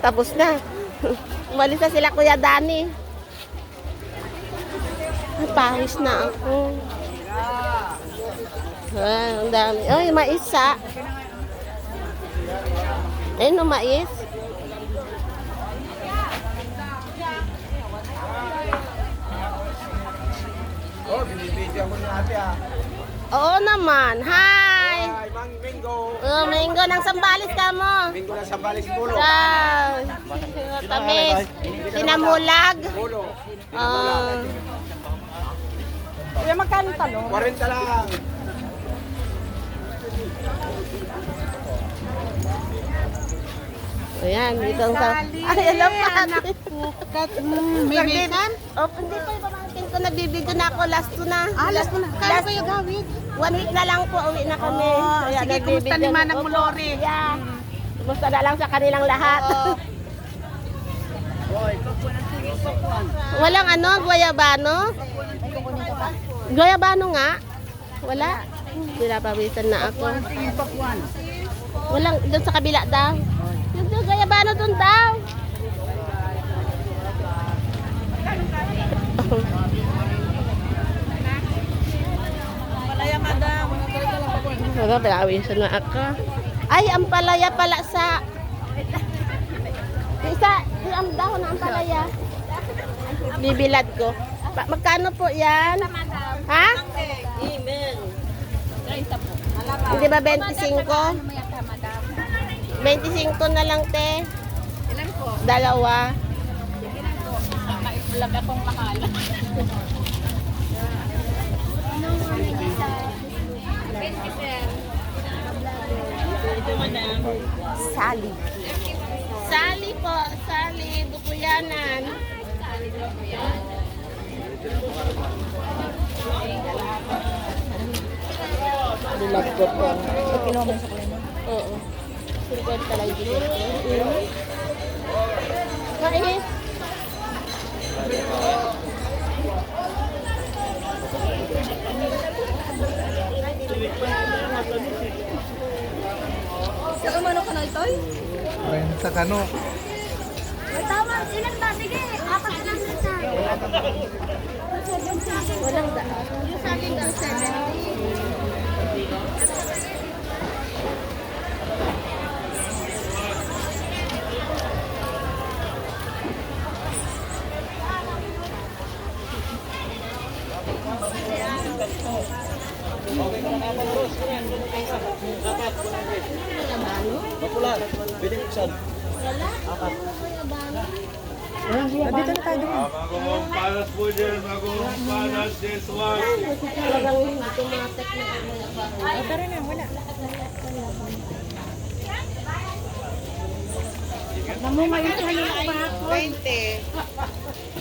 Tapos na. Umalis na sila Kuya Dani. Ay, pawis na ako. Ang dami. Ay, mais sa. Ayun, no, mais. Oh, binibidyo ko ni ate ah. Oo naman. Hi! Hi, Mang Mingo. Oh, Mingo ng Sambales ka mo. Mingo ng Sambales Pulo. Wow. Tamis. Sinamulag. Pulo. Kuya, magkano talong? 40 lang. Ayan, dito ang sa... Ay, alam pa. Pukat mo. May besan? Oh, hindi pa yung pamangkin ko. Nagbibigyo na ako. Last to na. Alas mo na. Kaya kayo gawin? 1 week na lang po. Uwi na kami. Oh, Kaya sige, kumusta nagbibigyo ni na- Manang Opo. Mulori? Yeah. Kumusta na lang sa kanilang lahat. Walang ano, guayabano? Guayabano nga? Wala. Pinapawisan na ako. Walang, doon sa kabila daw. Yung doon, guayabano doon daw. Palaya, madam. Wala, pinapawisan na ako. Ay, ang palaya pala sa... Isa, yung dahon na ang palaya. Bibilad ko. Magkano po yan? Ha? Hindi ba 25? 25 na lang, te. Ilan po? Dalawa. Vlog akong mahal. Sally. Sally po. Sally. Bukuyanan. Bilag ko po. Kinuha mo sa kulay. Oo. Silver talaga dito. Mainit. Sa umano ka na ito? Sa kano. Ay, tama. Ilan ba? Sige. Apat lang sa Walang daan. Yung sa akin daw 70. Mapulan. Pwede buksan. Dito na tayo. Magong panas po dyan, magong panas this one. Talagang automatic na ano. Pero na, wala. Namumayin sa nila pa ako. 20.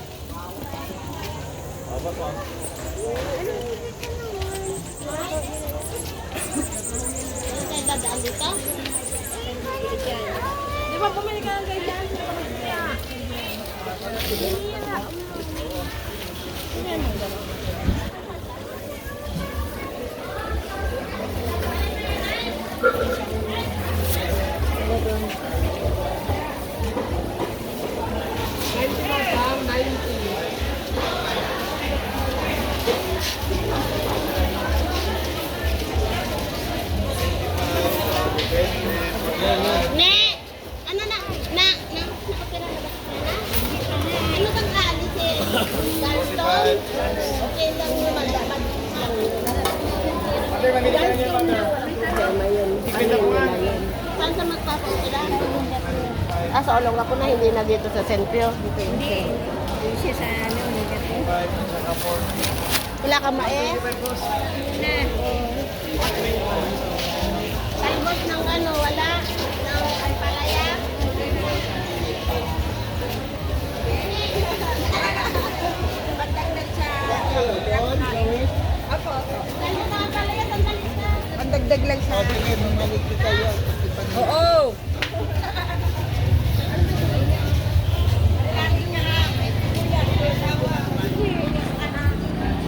Kaya dadaan dito? Di ba bumili ka ng ganyan? Ne! Ano na? Okay na ba? Ano bang kaalis eh? Galston? Okay lang yung magdapat lang yun. Ate, mamili ka niya, mother. Problema yun. Ano yun? Saan sa magpapos sila? Sa Olong ako na, hindi na dito sa Sentrio. Hindi. Yung siya sa ano, negative. Wala ka mais? Na. Talbos ng ano, wala? Ng ampalaya? Pagdagdag sa... Apo. Ano ka ampalaya? Sandali ka. Ang dagdag lang sa... Ate, mamalik kayo. Oo.